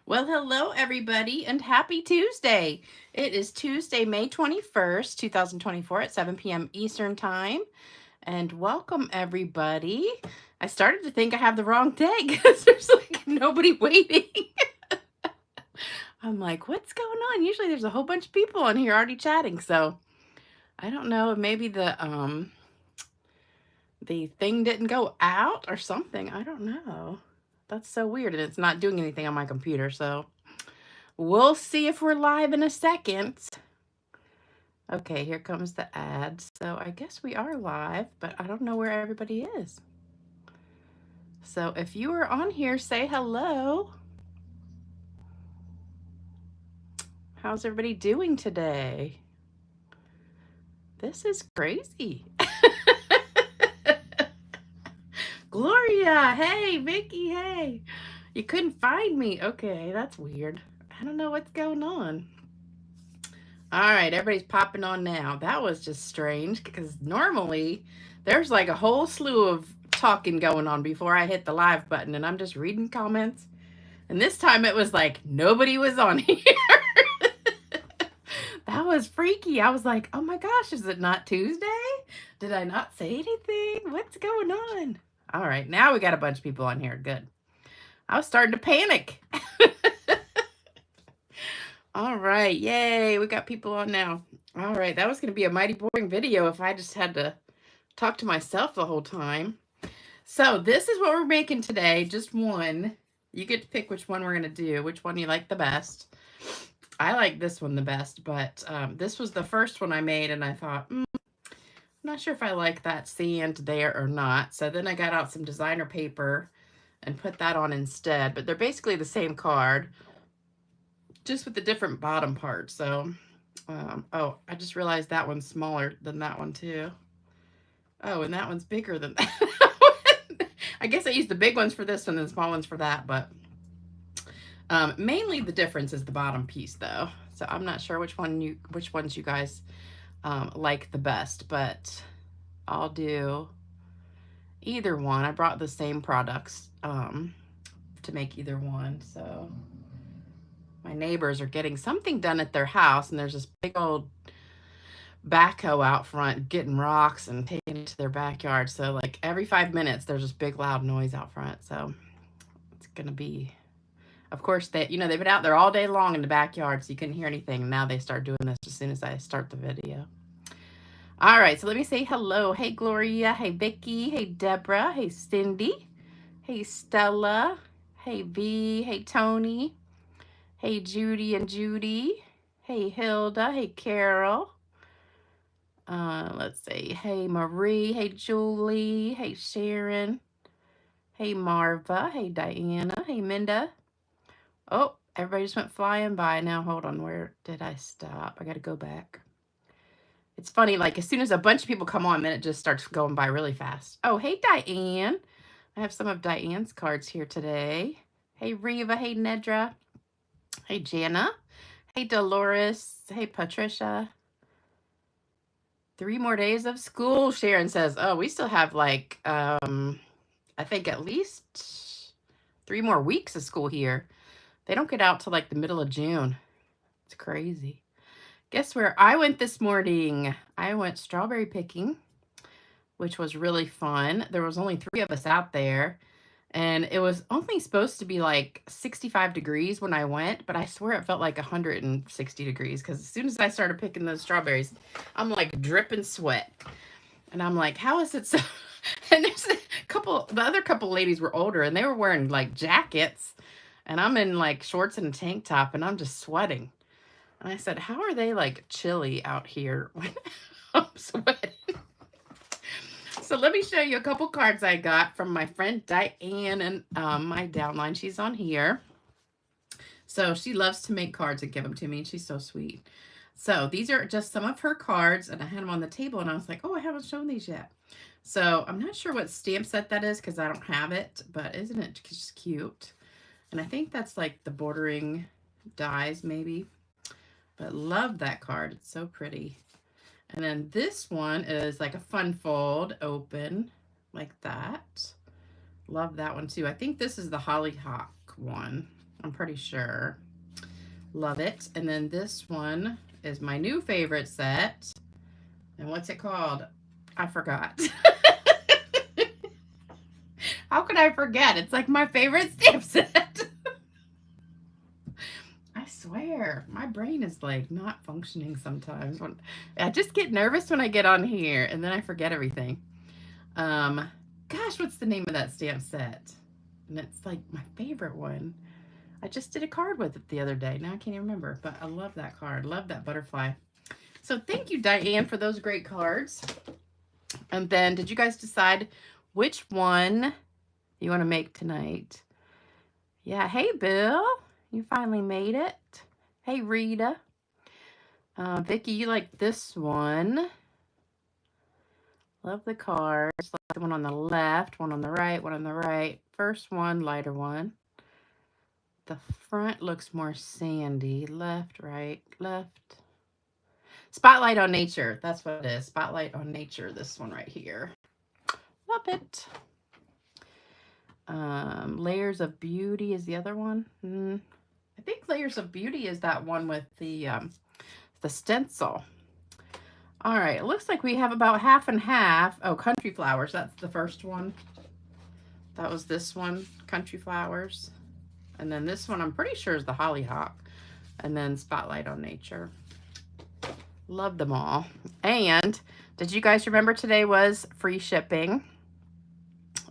Well, hello everybody and happy Tuesday. It is Tuesday, May 21st, 2024 at 7 p.m. Eastern Time. And welcome everybody. I started to think I have the wrong day because there's like nobody waiting. I'm like, what's going on? Usually there's a whole bunch of people on here already chatting. So I don't know, maybe the thing didn't go out or something. I don't know. That's so weird, and it's not doing anything on my computer, so we'll see if we're live in a second. Okay, here comes the ad. So I guess we are live, but I don't know where everybody is. So if you are on here, say hello. How's everybody doing today? This is crazy. Gloria, hey, Vicky, hey. You couldn't find me. Okay, that's weird. I don't know what's going on. All right, everybody's popping on now. That was just strange because normally there's like a whole slew of talking going on before I hit the live button and I'm just reading comments. And this time it was like nobody was on here. That was freaky. I was like, oh my gosh, is it not Tuesday? Did I not say anything? What's going on? All right, now we got a bunch of people on here. Good. I was starting to panic. All right, yay, we got people on now. All right, that was going to be a mighty boring video if I just had to talk to myself the whole time. So this is what we're making today, just one. You get to pick which one we're going to do, which one you like the best. I like this one the best, but this was the first one I made, and I thought, I'm not sure if I like that sand there or not. So then I got out some designer paper and put that on instead, but they're basically the same card, just with the different bottom part. So, oh, I just realized that one's smaller than that one too. Oh, and that one's bigger than that one. I guess I used the big ones for this one and the small ones for that, but mainly the difference is the bottom piece though. So I'm not sure which ones you guys like the best, but I'll do either one. I brought the same products to make either one. So my neighbors are getting something done at their house, and there's this big old backhoe out front getting rocks and taking it to their backyard. So like every 5 minutes there's this big loud noise out front. So it's gonna be, of course, they've been out there all day long in the backyard, so you couldn't hear anything. And now they start doing this as soon as I start the video. All right, so let me say hello. Hey Gloria, hey Vicky, hey Deborah, hey Cindy, hey Stella, hey V, hey Tony, hey Judy and Judy, hey Hilda, hey Carol. Let's see. Hey Marie, hey Julie, hey Sharon, hey Marva, hey Diana, hey Minda. Oh, everybody just went flying by. Now hold on, where did I stop? I gotta go back. It's funny, like as soon as a bunch of people come on, then it just starts going by really fast. Oh, hey Diane. I have some of Diane's cards here today. Hey Reva, hey Nedra, hey Jana, hey Dolores, hey Patricia. 3 more days of school, Sharon says. Oh, we still have like, I think at least 3 more weeks of school here. They don't get out till like the middle of June. It's crazy. Guess where I went this morning? I went strawberry picking, which was really fun. There was only 3 of us out there, and it was only supposed to be like 65 degrees when I went, but I swear it felt like 160 degrees because as soon as I started picking those strawberries, I'm like dripping sweat. And I'm like, how is it so? And there's the other couple ladies were older and they were wearing like jackets, and I'm in like shorts and a tank top and I'm just sweating. And I said, how are they like chilly out here when I'm sweating? So let me show you a couple cards I got from my friend Diane and my downline. She's on here. So she loves to make cards and give them to me. And she's so sweet. So these are just some of her cards, and I had them on the table and I was like, oh, I haven't shown these yet. So I'm not sure what stamp set that is because I don't have it, but isn't it just cute? And I think that's like the bordering dies maybe, but love that card. It's so pretty. And then this one is like a fun fold open like that. Love that one too. I think this is the hollyhock one. I'm pretty sure. Love it. And then this one is my new favorite set. And what's it called? I forgot. How could I forget? It's like my favorite stamp set. I swear, my brain is like not functioning sometimes. I just get nervous when I get on here and then I forget everything. Gosh, what's the name of that stamp set? And it's like my favorite one. I just did a card with it the other day. Now I can't even remember, but I love that card. Love that butterfly. So thank you, Diane, for those great cards. And then did you guys decide which one you want to make tonight? Yeah. Hey, Bill. You finally made it. Hey, Rita. Vicki, you like this one. Love the cards. Like the one on the left, one on the right, one on the right. First one, lighter one. The front looks more sandy. Left, right, left. Spotlight on Nature. That's what it is. Spotlight on Nature. This one right here. Love it. Layers of Beauty is the other one. I think Layers of Beauty is that one with the stencil. All right. It looks like we have about half and half. Oh, Country Flowers. That's the first one. That was this one. Country Flowers. And then this one I'm pretty sure is the Hollyhock. And then Spotlight on Nature. Love them all. And did you guys remember today was free shipping?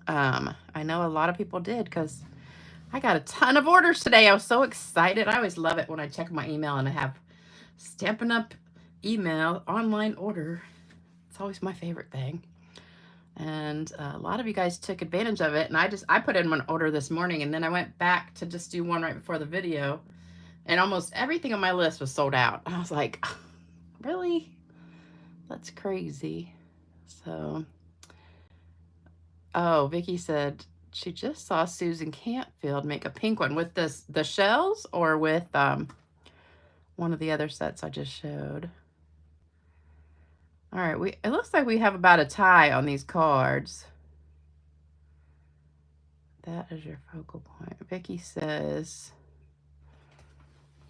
I know a lot of people did because I got a ton of orders today. I was so excited. I always love it when I check my email and I have Stampin' Up email online order. It's always my favorite thing. And a lot of you guys took advantage of it. And I put in one order this morning and then I went back to just do one right before the video. And almost everything on my list was sold out. I was like, really? That's crazy. So, oh, Vicki said she just saw Susan Cantfield make a pink one with the shells or with one of the other sets I just showed. All right, it looks like we have about a tie on these cards. That is your focal point. Vicki says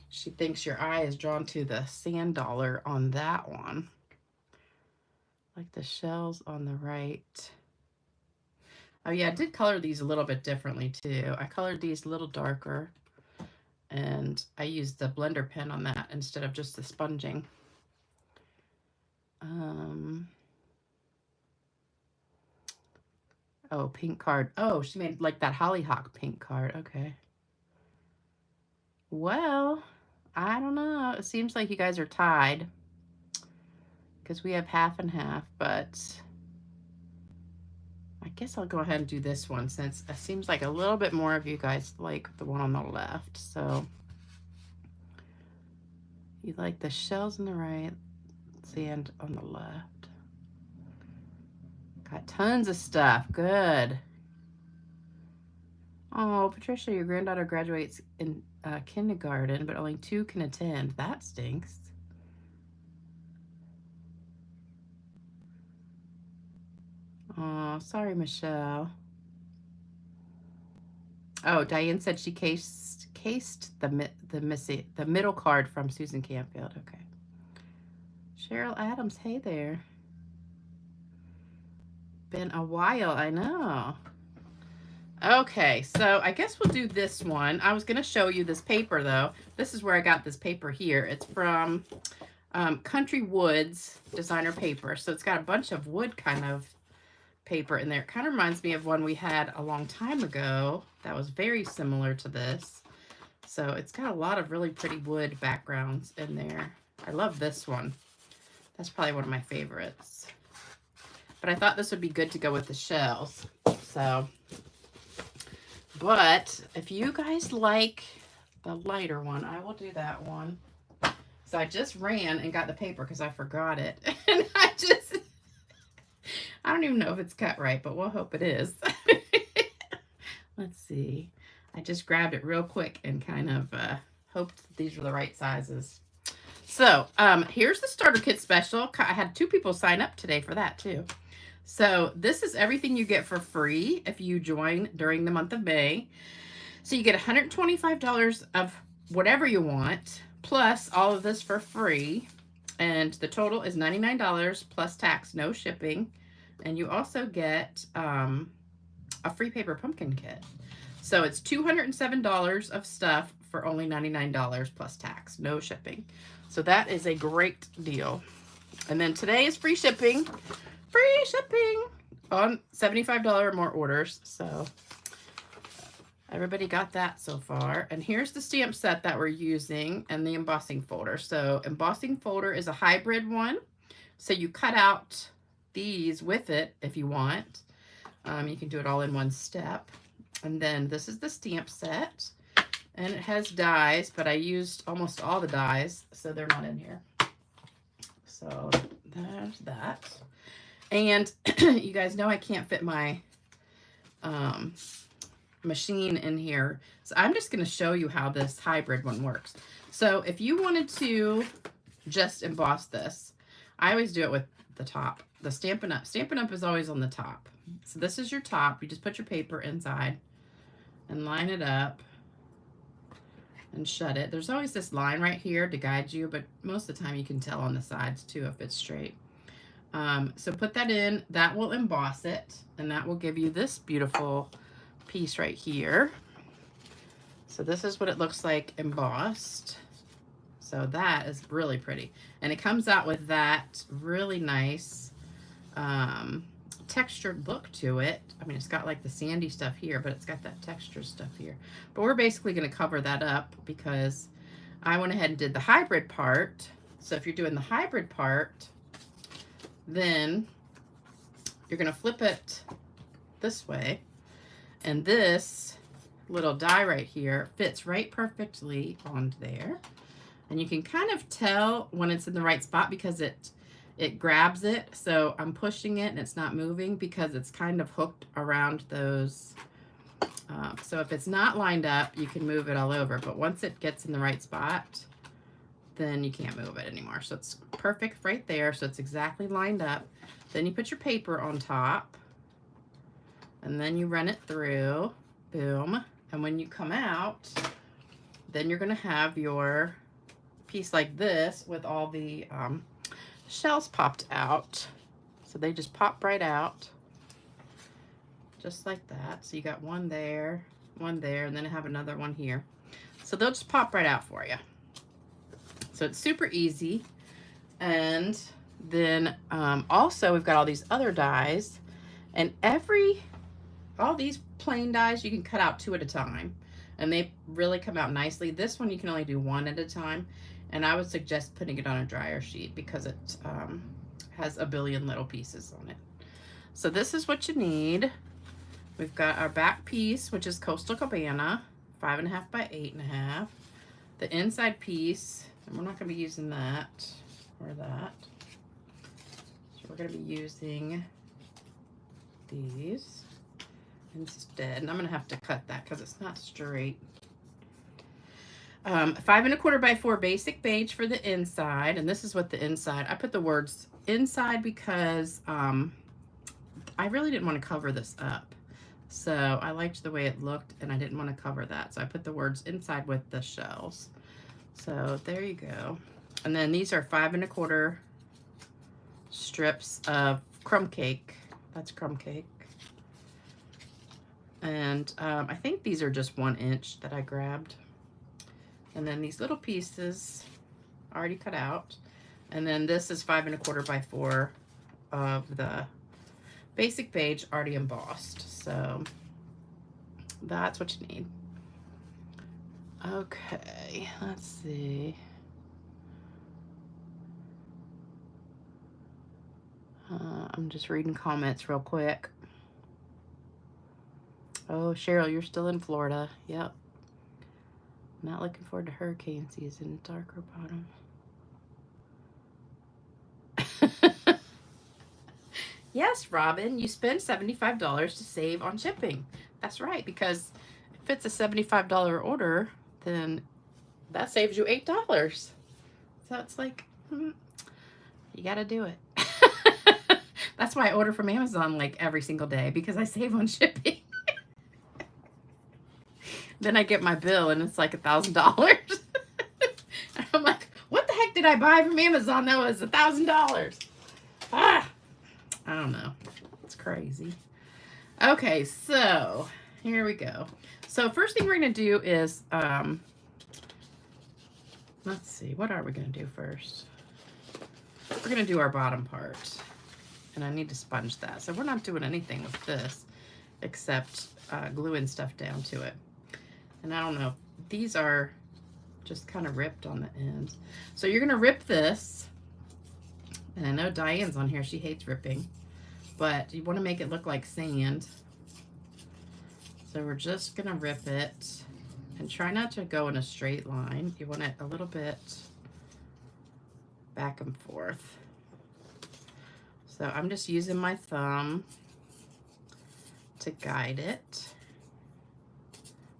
she thinks your eye is drawn to the sand dollar on that one. Like the shells on the right. Oh yeah, I did color these a little bit differently too. I colored these a little darker and I used the blender pen on that instead of just the sponging. Oh, pink card. Oh, she made like that Hollyhock pink card. Okay. Well, I don't know. It seems like you guys are tied because we have half and half, but I guess I'll go ahead and do this one since it seems like a little bit more of you guys like the one on the left. So you like the shells on the right, sand on the left. Got tons of stuff. Good. Oh, Patricia, your granddaughter graduates in kindergarten, but only 2 can attend. That stinks. Oh, sorry, Michelle. Oh, Diane said she cased the middle card from Susan Cantfield. Okay. Cheryl Adams, hey there. Been a while, I know. Okay, so I guess we'll do this one. I was going to show you this paper, though. This is where I got this paper here. It's from Country Woods designer paper. So it's got a bunch of wood kind of paper in there. It kind of reminds me of one we had a long time ago that was very similar to this. So it's got a lot of really pretty wood backgrounds in there. I love this one. That's probably one of my favorites. But I thought this would be good to go with the shells. So, but if you guys like the lighter one, I will do that one. So I just ran and got the paper because I forgot it. And I don't even know if it's cut right, but we'll hope it is. Let's see. I just grabbed it real quick and kind of hoped these were the right sizes. So here's the starter kit special. I had 2 people sign up today for that too. So this is everything you get for free if you join during the month of May. So you get $125 of whatever you want, plus all of this for free. And the total is $99 plus tax, no shipping. And you also get a free paper pumpkin kit. So it's $207 of stuff for only $99 plus tax, no shipping. So that is a great deal. And then today is free shipping on $75 or more orders. So everybody got that so far. And here's the stamp set that we're using and the embossing folder. So embossing folder is a hybrid one. So you cut out these with it if you want. You can do it all in one step. And then this is the stamp set. And it has dies, but I used almost all the dies, so they're not in here. So there's that. And you guys know I can't fit my machine in here. So I'm just going to show you how this hybrid one works. So if you wanted to just emboss this, I always do it with the top. The Stampin' Up. Stampin' Up is always on the top. So this is your top. You just put your paper inside and line it up and shut it. There's always this line right here to guide you, but most of the time you can tell on the sides too if it's straight. So put that in. That will emboss it, and that will give you this beautiful piece right here. So this is what it looks like embossed. So that is really pretty. And it comes out with that really nice textured look to it. I mean, it's got like the sandy stuff here, but it's got that texture stuff here. But we're basically going to cover that up because I went ahead and did the hybrid part. So if you're doing the hybrid part, then you're going to flip it this way. And this little die right here fits right perfectly on there. And you can kind of tell when it's in the right spot because it grabs it. So I'm pushing it and it's not moving because it's kind of hooked around those. So if it's not lined up, you can move it all over. But once it gets in the right spot, then you can't move it anymore. So it's perfect right there. So it's exactly lined up. Then you put your paper on top and then you run it through. Boom. And when you come out, then you're going to have your piece like this with all the shells popped out. So they just pop right out just like that. So you got one there, and then I have another one here. So they'll just pop right out for you. So it's super easy. And then also we've got all these other dies, and all these plain dies you can cut out 2 at a time, and they really come out nicely. This one you can only do 1 at a time. And I would suggest putting it on a dryer sheet because it has a billion little pieces on it. So this is what you need. We've got our back piece, which is Coastal Cabana, 5.5 by 8.5. The inside piece, and we're not going to be using that or that. So we're going to be using these instead. And I'm going to have to cut that because it's not straight. 5.25 by 4 basic beige for the inside, and this is what the inside. I put the words inside because I really didn't want to cover this up, so I liked the way it looked, and I didn't want to cover that, so I put the words inside with the shells. So there you go. And then these are 5.25 strips of crumb cake. That's crumb cake, and I think these are just 1 inch that I grabbed. And then these little pieces already cut out. And then this is 5.25 by 4 of the basic beige already embossed. So that's what you need. Okay, let's see. I'm just reading comments real quick. Oh, Cheryl, you're still in Florida. Yep. Not looking forward to hurricane season. Darker bottom. Yes, Robin, you spend $75 to save on shipping. That's right, because if it's a $75 order, then that saves you $8. So it's like, you gotta do it. That's why I order from Amazon like every single day, because I save on shipping. Then I get my bill and it's like $1,000. I'm like, what the heck did I buy from Amazon that was $1,000? Ah, I don't know. It's crazy. Okay, so here we go. So first thing we're going to do is, let's see, what are we going to do first? We're going to do our bottom part. And I need to sponge that. So we're not doing anything with this except gluing stuff down to it. And I don't know, these are just kind of ripped on the ends. So you're going to rip this. And I know Diane's on here, she hates ripping. But you want to make it look like sand. So we're just going to rip it. And try not to go in a straight line. You want it a little bit back and forth. So I'm just using my thumb to guide it.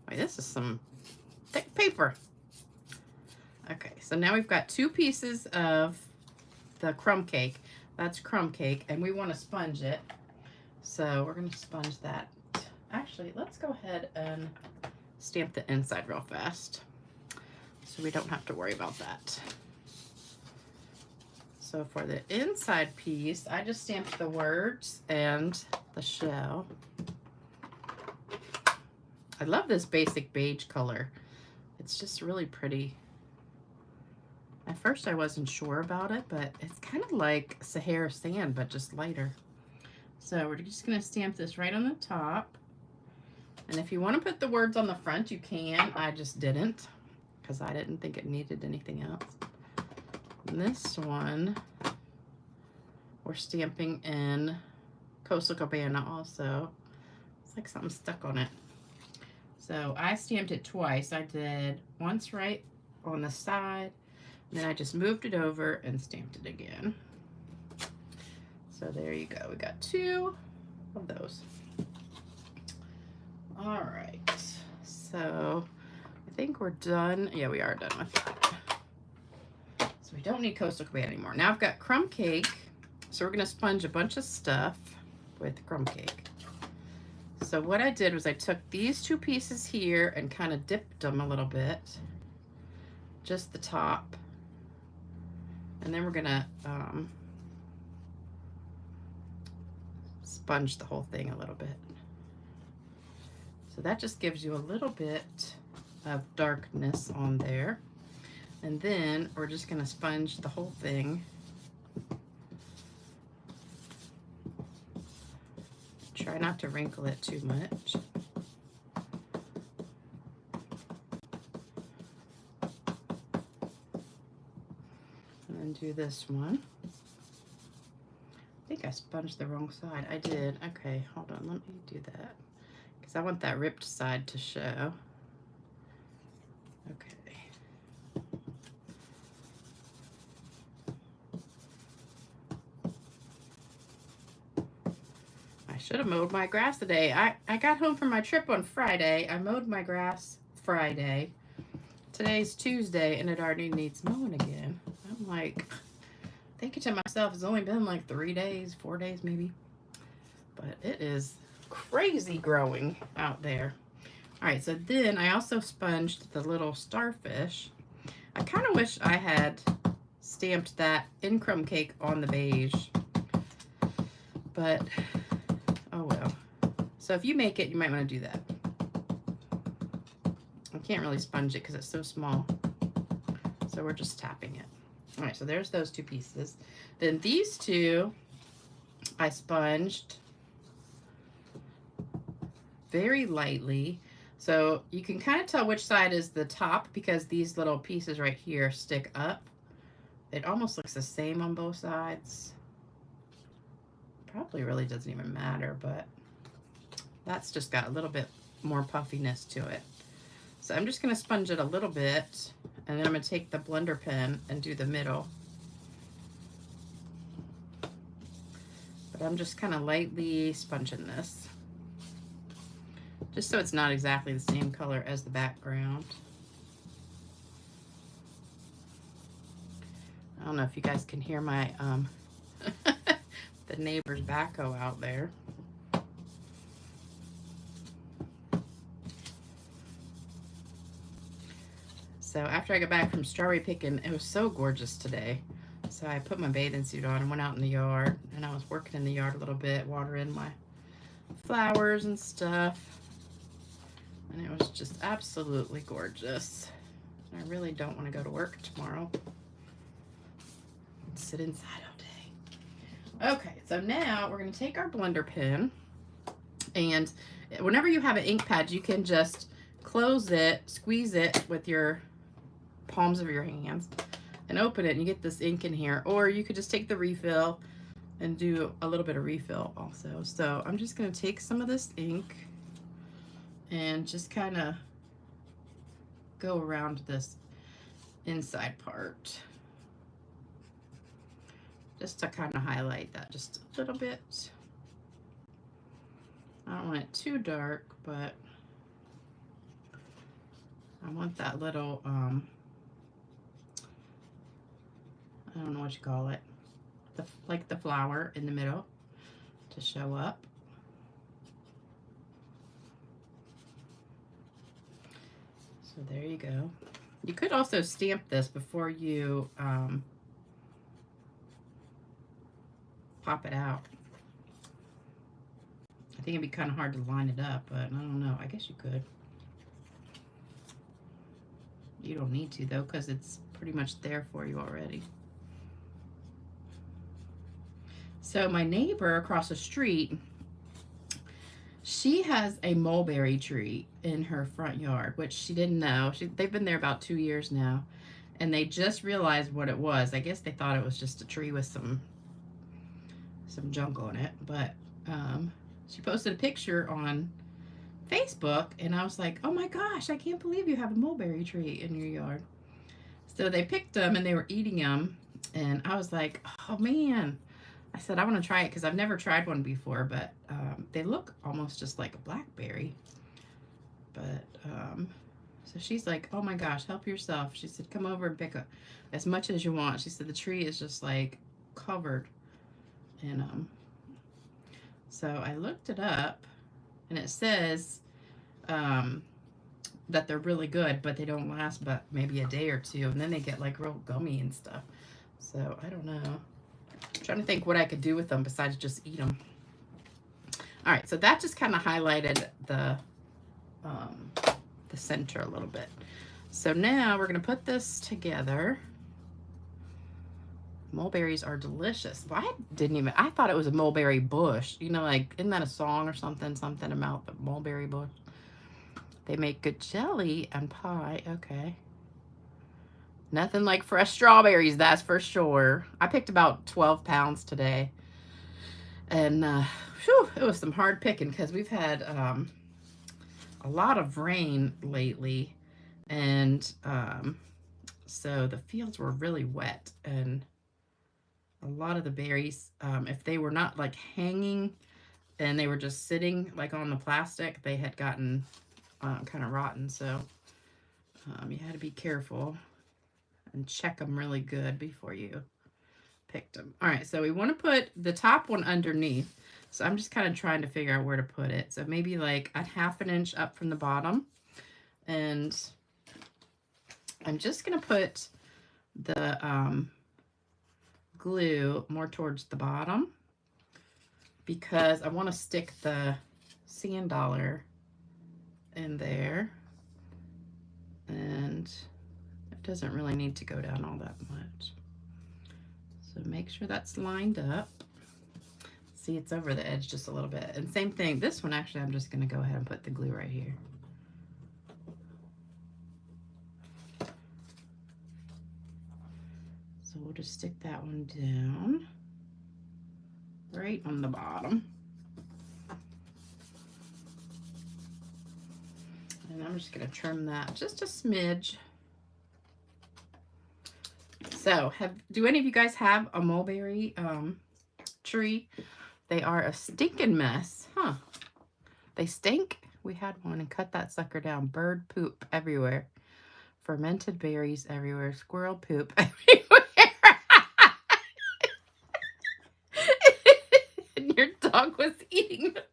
Wait, this is some thick paper. Okay, so now we've got 2 pieces of the crumb cake. That's crumb cake, and we want to sponge it. So we're going to sponge that. Actually, let's go ahead and stamp the inside real fast so we don't have to worry about that. So for the inside piece, I just stamped the words and the shell. I love this basic beige color. It's just really pretty. At first I wasn't sure about it, but it's kind of like Sahara sand, but just lighter. So we're just gonna stamp this right on the top. And if you want to put the words on the front, you can. I just didn't, because I didn't think it needed anything else. And this one, we're stamping in Coastal Cabana also. It's like something stuck on it. So I stamped it twice. I did once right on the side, and then I just moved it over and stamped it again. So there you go. We got 2 of those. All right. So I think we're done. Yeah, we are done with that. So we don't need Coastal Cabana anymore. Now I've got crumb cake. So we're going to sponge a bunch of stuff with crumb cake. So what I did was I took these 2 pieces here and kind of dipped them a little bit. Just the top. And then we're going to sponge the whole thing a little bit. So that just gives you a little bit of darkness on there. And then we're just going to sponge the whole thing. Try not to wrinkle it too much. And then do this one. I think I sponged the wrong side. I did. Okay, hold on. Let me do that. Because I want that ripped side to show. Okay. I should have mowed my grass today. I got home from my trip on Friday. I mowed my grass Friday. Today's Tuesday and it already needs mowing again. I'm like thinking to myself, it's only been like 3 days, 4 days maybe. But it is crazy growing out there. All right, so then I also sponged the little starfish. I kind of wish I had stamped that in crumb cake on the beige. But oh well. So if you make it, you might want to do that. I can't really sponge it because it's so small. So we're just tapping it. All right, so there's those 2 pieces. Then these 2, I sponged very lightly. So you can kind of tell which side is the top because these little pieces right here stick up. It almost looks the same on both sides. Probably really doesn't even matter, but that's just got a little bit more puffiness to it. So I'm just going to sponge it a little bit, and then I'm going to take the blender pen and do the middle. But I'm just kind of lightly sponging this, just so it's not exactly the same color as the background. I don't know if you guys can hear my the neighbor's backhoe out there. So after I got back from strawberry picking, it was so gorgeous today. So I put my bathing suit on and went out in the yard, and I was working in the yard a little bit, watering my flowers and stuff. And it was just absolutely gorgeous. I really don't want to go to work tomorrow. Sit inside all day. Okay, so now we're going to take our blender pen, and whenever you have an ink pad, you can just close it, squeeze it with your palms of your hands, and open it, and you get this ink in here. Or you could just take the refill and do a little bit of refill also. So I'm just going to take some of this ink and just kind of go around this inside part, just to kind of highlight that just a little bit. I don't want it too dark, but I want that little I don't know what you call it, like the flower in the middle to show up. So there you go. You could also stamp this before you pop it out. I think it'd be kind of hard to line it up, but I don't know. I guess you could. You don't need to though, because it's pretty much there for you already. So my neighbor across the street, she has a mulberry tree in her front yard, which she didn't know. They've been there about 2 years now, and they just realized what it was. I guess they thought it was just a tree with some junk on it, but she posted a picture on Facebook, and I was like, oh my gosh, I can't believe you have a mulberry tree in your yard. So they picked them, and they were eating them, and I was like, oh man. I said, I want to try it because I've never tried one before, but they look almost just like a blackberry. But, so she's like, oh my gosh, help yourself. She said, come over and pick up as much as you want. She said, the tree is just like covered in them. So I looked it up, and it says that they're really good, but they don't last but maybe a day or two, and then they get like real gummy and stuff. So I don't know. I'm trying to think what I could do with them besides just eat them. All right, so that just kind of highlighted the center a little bit. So now we're going to put this together. Mulberries are delicious. Well, I thought it was a mulberry bush. You know, like, isn't that a song or something? Something about the mulberry bush. They make good jelly and pie. Okay. Nothing like fresh strawberries, that's for sure. I picked about 12 pounds today. And whew, it was some hard picking because we've had a lot of rain lately. And so the fields were really wet. And a lot of the berries, if they were not like hanging and they were just sitting like on the plastic, they had gotten kind of rotten. So you had to be careful and check them really good before you picked them. All right, so we want to put the top one underneath. So I'm just kind of trying to figure out where to put it. So maybe like a ½ an inch up from the bottom. And I'm just going to put the glue more towards the bottom because I want to stick the sand dollar in there. And doesn't really need to go down all that much. So make sure that's lined up. See, it's over the edge just a little bit. And same thing, this one actually I'm just going to go ahead and put the glue right here. So we'll just stick that one down right on the bottom. And I'm just going to trim that just a smidge. So, do any of you guys have a mulberry tree? They are a stinking mess, huh? They stink. We had one and cut that sucker down. Bird poop everywhere. Fermented berries everywhere. Squirrel poop everywhere. And your dog was eating the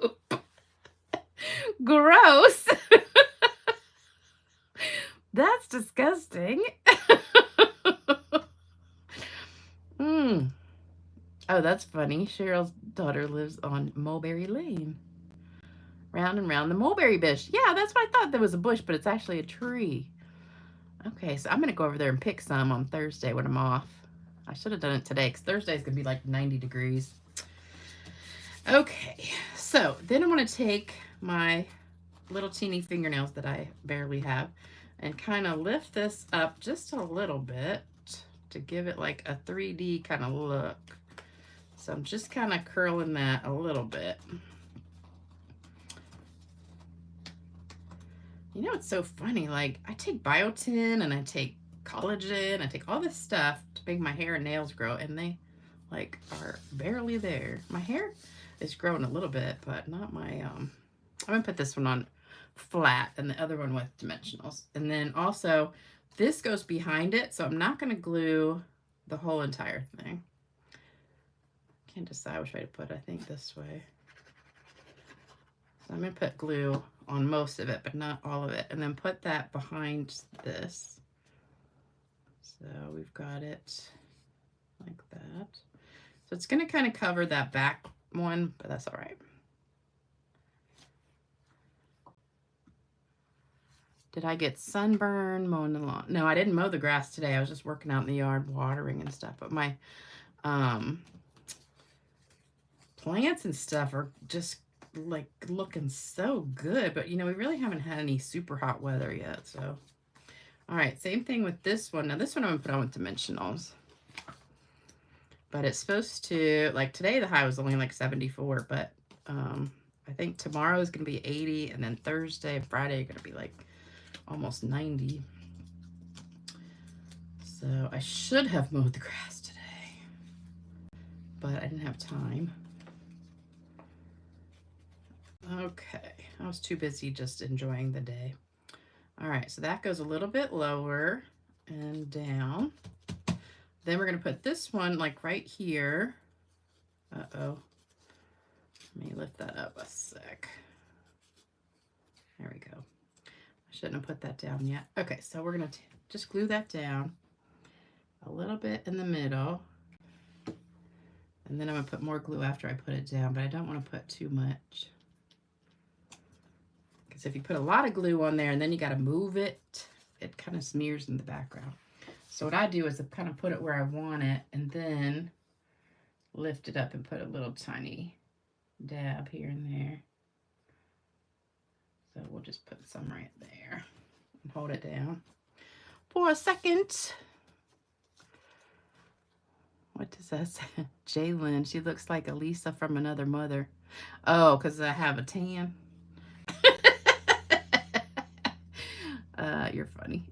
poop. Gross. That's disgusting. Mm. Oh, that's funny. Cheryl's daughter lives on Mulberry Lane. Round and round the mulberry bush. Yeah, that's what I thought there was a bush, but it's actually a tree. Okay, so I'm going to go over there and pick some on Thursday when I'm off. I should have done it today because Thursday's going to be like 90 degrees. Okay, so then I'm going to take my little teeny fingernails that I barely have and kind of lift this up just a little bit to give it like a 3D kind of look. So I'm just kind of curling that a little bit. You know, it's so funny. Like, I take biotin and I take collagen, I take all this stuff to make my hair and nails grow, and they, like, are barely there. My hair is growing a little bit, but not my, I'm going to put this one on flat and the other one with dimensionals. And then also, this goes behind it, so I'm not going to glue the whole entire thing. Can't decide which way to put it. I think this way. So I'm going to put glue on most of it, but not all of it. And then put that behind this. So we've got it like that. So it's going to kind of cover that back one, but that's all right. Did I get sunburn mowing the lawn? No, I didn't mow the grass today. I was just working out in the yard, watering and stuff. But my plants and stuff are just like looking so good, but you know, we really haven't had any super hot weather yet. So all right, same thing with this one. Now this one I'm gonna put on with dimensionals, but it's supposed to, like, today the high was only like 74, but I think tomorrow is gonna be 80, and then Thursday and Friday are gonna be like almost 90. So I should have mowed the grass today, but I didn't have time. Okay, I was too busy just enjoying the day. All right, so that goes a little bit lower and down. Then we're going to put this one like right here. Uh-oh. Let me lift that up a sec. There we go. I shouldn't have put that down yet. Okay, so we're going to just glue that down a little bit in the middle. And then I'm going to put more glue after I put it down, but I don't want to put too much. Because if you put a lot of glue on there and then you got to move it, it kind of smears in the background. So what I do is I kind of put it where I want it and then lift it up and put a little tiny dab here and there. So we'll just put some right there and hold it down for a second. What does that say? Jalen, she looks like Elisa from Another Mother. Oh, because I have a tan. You're funny.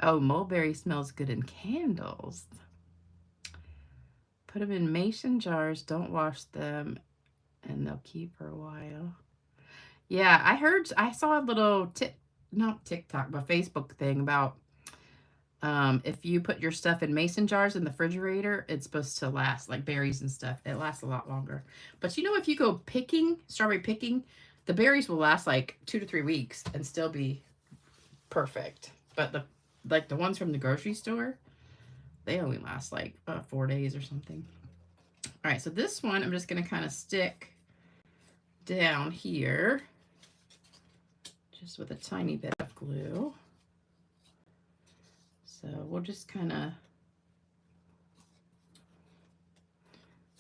Oh, mulberry smells good in candles. Put them in mason jars. Don't wash them, and they'll keep for a while. Yeah, I saw a little not TikTok, but Facebook thing about if you put your stuff in mason jars in the refrigerator, it's supposed to last, like berries and stuff. It lasts a lot longer. But you know, if you go picking, strawberry picking, the berries will last like 2 to 3 weeks and still be perfect. But the ones from the grocery store, they only last like 4 days or something. All right, so this one I'm just going to kind of stick down here just with a tiny bit of glue. So we'll just kind of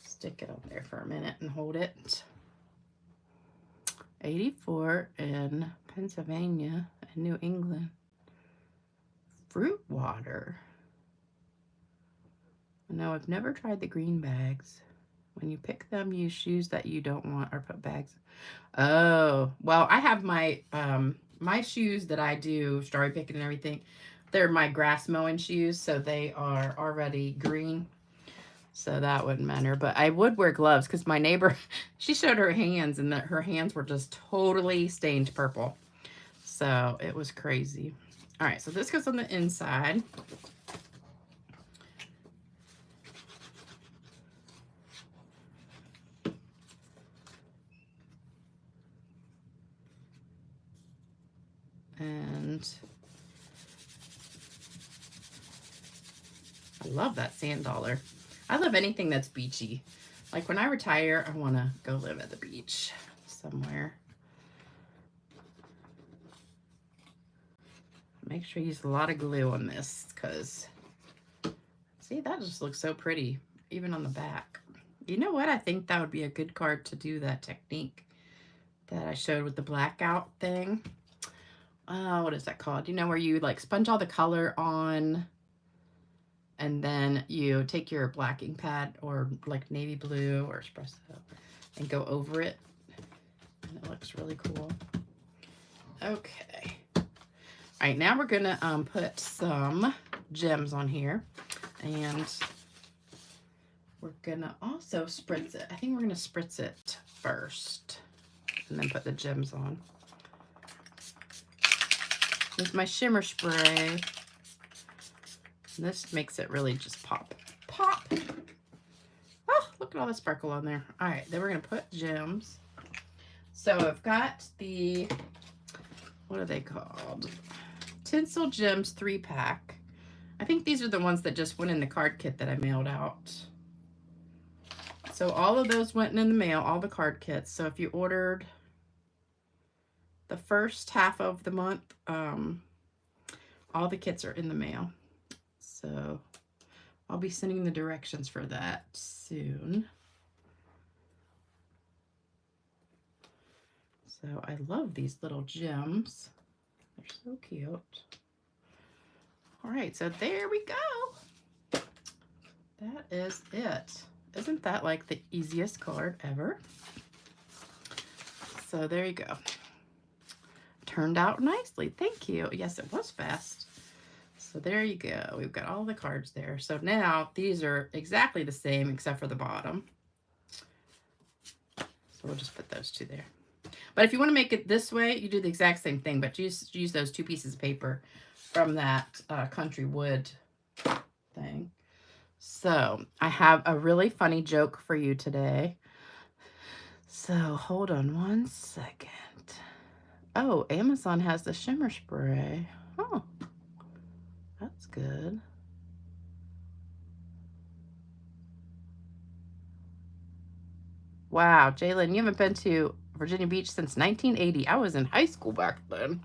stick it on there for a minute and hold it. 84 in Pennsylvania and New England. Fruit water. No, I've never tried the green bags. When you pick them, use shoes that you don't want or put bags. Oh, well, I have my my shoes that I do strawberry picking and everything. They're my grass mowing shoes, so they are already green. So that wouldn't matter. But I would wear gloves because my neighbor, she showed her hands, and her hands were just totally stained purple. So it was crazy. All right, so this goes on the inside. And I love that sand dollar. I love anything that's beachy. Like when I retire, I want to go live at the beach somewhere. Make sure you use a lot of glue on this because, see, that just looks so pretty, even on the back. You know what? I think that would be a good card to do that technique that I showed with the blackout thing. What is that called? You know, where you like sponge all the color on and then you take your blacking pad or like navy blue or espresso and go over it. And it looks really cool. Okay. All right, now we're gonna put some gems on here, and we're gonna also spritz it. I think we're gonna spritz it first and then put the gems on. With my shimmer spray. This makes it really just pop. Pop! Oh, look at all the sparkle on there. All right, then we're gonna put gems. So I've got the, what are they called? Tinsel Gems 3-pack. I think these are the ones that just went in the card kit that I mailed out. So all of those went in the mail, all the card kits. So if you ordered the first half of the month, all the kits are in the mail. So I'll be sending the directions for that soon. So I love these little gems. They're so cute. All right, so there we go. That is it. Isn't that like the easiest card ever? So there you go. Turned out nicely. Thank you. Yes, it was fast. So there you go. We've got all the cards there. So now these are exactly the same except for the bottom. So we'll just put those two there. But if you want to make it this way, you do the exact same thing, but use those 2 pieces of paper from that country wood thing. So I have a really funny joke for you today. So hold on one second. Oh, Amazon has the shimmer spray. Oh, that's good. Wow, Jalen, you haven't been to Virginia Beach since 1980. I was in high school back then.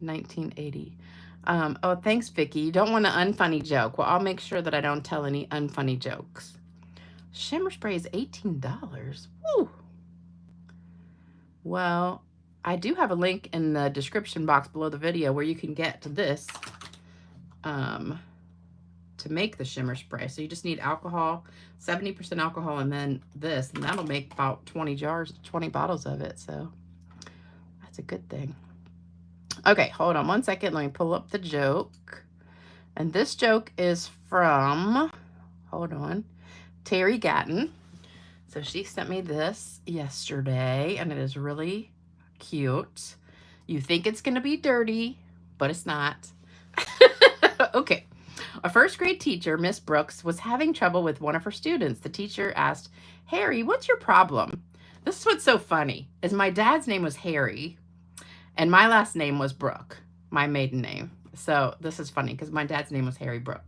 1980. Oh, thanks, Vicky. You don't want an unfunny joke. Well, I'll make sure that I don't tell any unfunny jokes. Shimmer spray is $18. Woo! Well, I do have a link in the description box below the video where you can get to this to make the shimmer spray. So you just need alcohol, 70% alcohol, and then this, and that'll make about 20 bottles of it. So that's a good thing. Okay, hold on one second. Let me pull up the joke. And this joke is from, hold on, Terry Gatton. So she sent me this yesterday, and it is really cute. You think it's going to be dirty, but it's not. Okay. A first grade teacher, Miss Brooks, was having trouble with one of her students. The teacher asked, Harry, what's your problem? This is what's so funny, is my dad's name was Harry, and my last name was Brooke, my maiden name. So this is funny because my dad's name was Harry Brooke.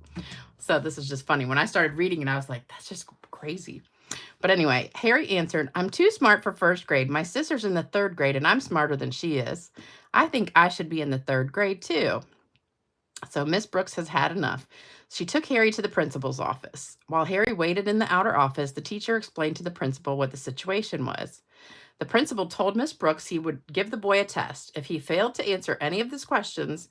So this is just funny. When I started reading it, I was like, that's just crazy. But anyway, Harry answered, I'm too smart for first grade. My sister's in the 3rd grade, and I'm smarter than she is. I think I should be in the 3rd grade, too. So Miss Brooks has had enough. She took Harry to the principal's office. While Harry waited in the outer office, the teacher explained to the principal what the situation was. The principal told Miss Brooks he would give the boy a test. If he failed to answer any of his questions,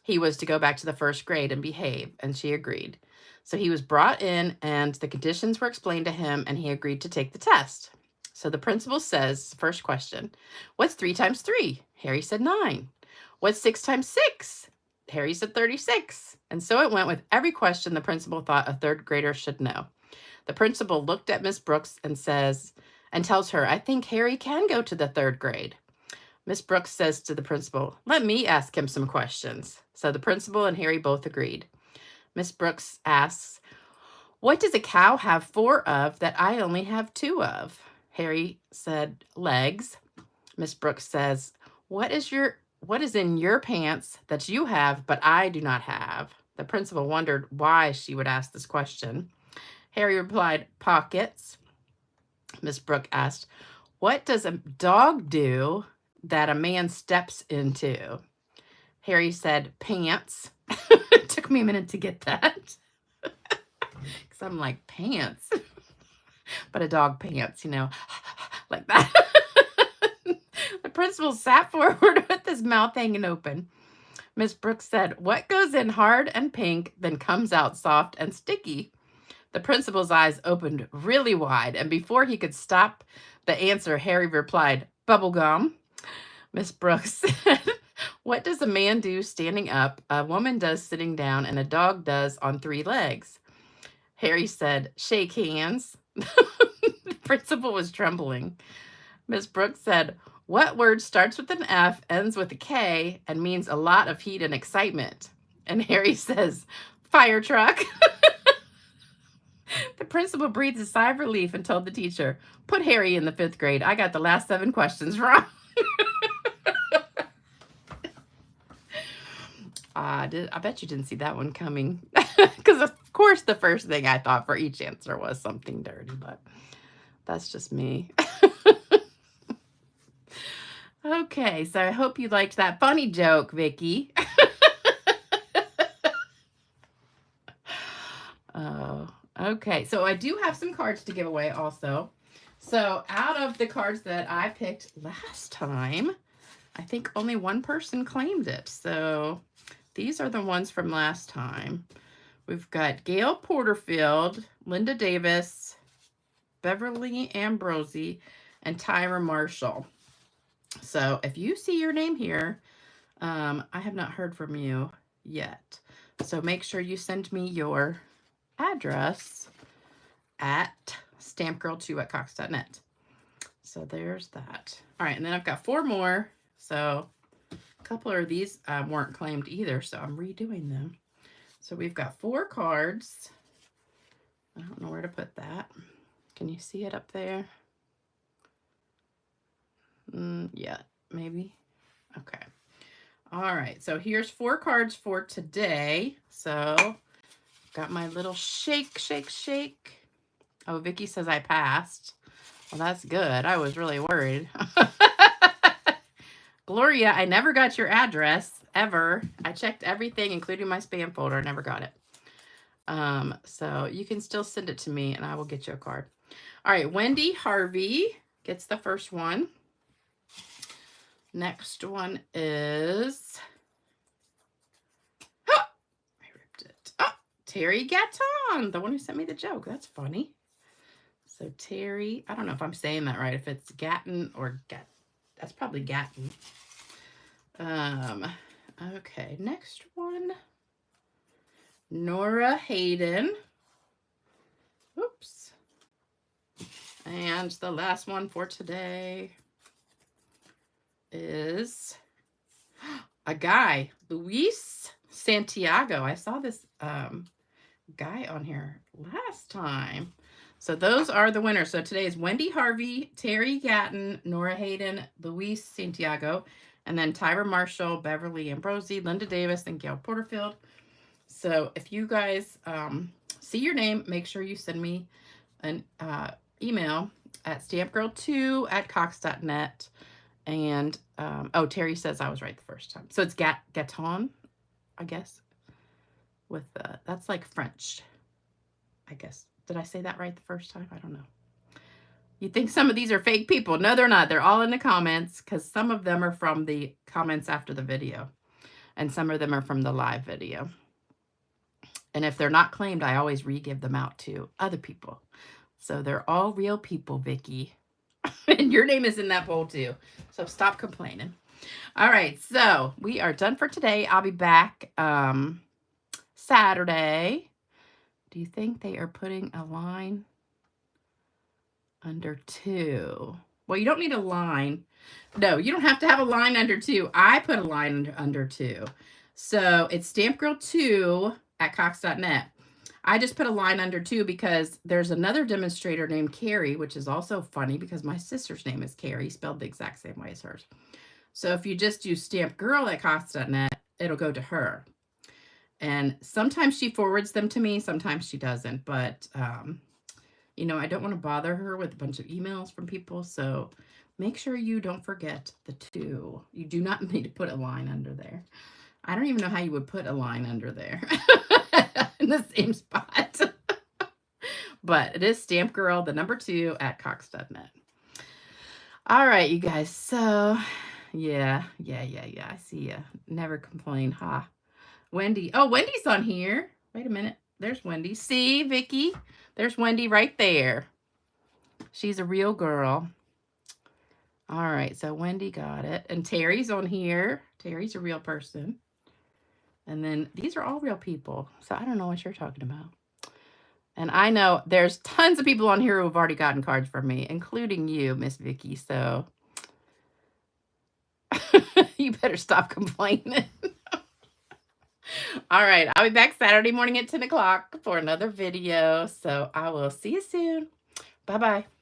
he was to go back to the 1st grade and behave, and she agreed. So he was brought in, and the conditions were explained to him, and he agreed to take the test. So the principal says, first question, what's 3 times 3? Harry said 9. What's 6 times 6? Harry said 36. And so it went with every question the principal thought a 3rd grader should know. The principal looked at Miss Brooks and tells her, I think Harry can go to the 3rd grade. Miss Brooks says to the principal, let me ask him some questions. So the principal and Harry both agreed. Miss Brooks asks, what does a cow have 4 of that I only have 2 of? Harry said, legs. Miss Brooks says, what is your what is in your pants that you have, but I do not have? The principal wondered why she would ask this question. Harry replied, pockets. Miss Brooke asked, what does a dog do that a man steps into? Harry said, pants. It took me a minute to get that. Because I'm like, pants? But a dog pants, you know, like that. The principal sat forward with his mouth hanging open. Miss Brooks said, what goes in hard and pink, then comes out soft and sticky? The principal's eyes opened really wide, and before he could stop the answer, Harry replied, bubble gum. Miss Brooks said, what does a man do standing up, a woman does sitting down, and a dog does on 3 legs? Harry said, shake hands. The principal was trembling. Miss Brooks said, what word starts with an F, ends with a K, and means a lot of heat and excitement? And Harry says, fire truck. The principal breathed a sigh of relief and told the teacher, put Harry in the 5th grade. I got the last 7 questions wrong. I bet you didn't see that one coming. Because, of course, the first thing I thought for each answer was something dirty, but that's just me. Okay, so I hope you liked that funny joke, Vicky. Oh, okay. So I do have some cards to give away also. So out of the cards that I picked last time, I think only one person claimed it. So these are the ones from last time. We've got Gail Porterfield, Linda Davis, Beverly Ambrosi, and Tyra Marshall. So if you see your name here, I have not heard from you yet. So make sure you send me your address at stampgirl2@cox.net. So there's that. All right, and then I've got 4 more. So a couple of these weren't claimed either, so I'm redoing them. So we've got 4 cards. I don't know where to put that. Can you see it up there? Yeah, maybe. Okay. All right, so here's 4 cards for today. So got my little shake, shake, shake. Oh, Vicky says I passed. Well, that's good. I was really worried. Gloria, I never got your address, ever. I checked everything, including my spam folder. I never got it. So you can still send it to me, and I will get you a card. All right, Wendy Harvey gets the first one. Next one is... Oh, I ripped it. Oh, Terry Gatton, the one who sent me the joke. That's funny. So Terry, I don't know if I'm saying that right, if it's Gatton or that's probably Gatton. Okay, next one. Nora Hayden. Oops. And the last one for today is a guy, Luis Santiago. I saw this guy on here last time. So those are the winners. So today is Wendy Harvey, Terry Gatton, Nora Hayden, Luis Santiago, and then Tyra Marshall, Beverly Ambrosi, Linda Davis, and Gail Porterfield. So if you guys see your name, make sure you send me an email at stampgirl2@cox.net. And, oh, Terry says I was right the first time. So it's Gatton, I guess. With, that's like French, I guess. Did I say that right the first time? I don't know. You think some of these are fake people. No, they're not. They're all in the comments because some of them are from the comments after the video. And some of them are from the live video. And if they're not claimed, I always re-give them out to other people. So they're all real people, Vicky. And your name is in that poll too. So stop complaining. All right, so we are done for today. I'll be back Saturday. Do you think they are putting a line under 2? Well, you don't need a line. No, you don't have to have a line under 2. I put a line under 2. So it's stampgirl2@cox.net. I just put a line under 2 because there's another demonstrator named Carrie, which is also funny because my sister's name is Carrie, spelled the exact same way as hers. So if you just do Stamp Girl at Cox.net, it'll go to her. And sometimes she forwards them to me, sometimes she doesn't. But, you know, I don't want to bother her with a bunch of emails from people. So make sure you don't forget the 2. You do not need to put a line under there. I don't even know how you would put a line under there in the same spot. But it is Stamp Girl, the number 2 at Cox.net. All right, you guys. So, yeah. I see ya. Never complain, ha. Wendy. Oh, Wendy's on here. Wait a minute. There's Wendy. See, Vicky? There's Wendy right there. She's a real girl. All right, so Wendy got it. And Terry's on here. Terry's a real person. And then these are all real people. So I don't know what you're talking about. And I know there's tons of people on here who have already gotten cards from me, including you, Miss Vicky. So you better stop complaining. All right, I'll be back Saturday morning at 10 o'clock for another video. So I will see you soon. Bye-bye.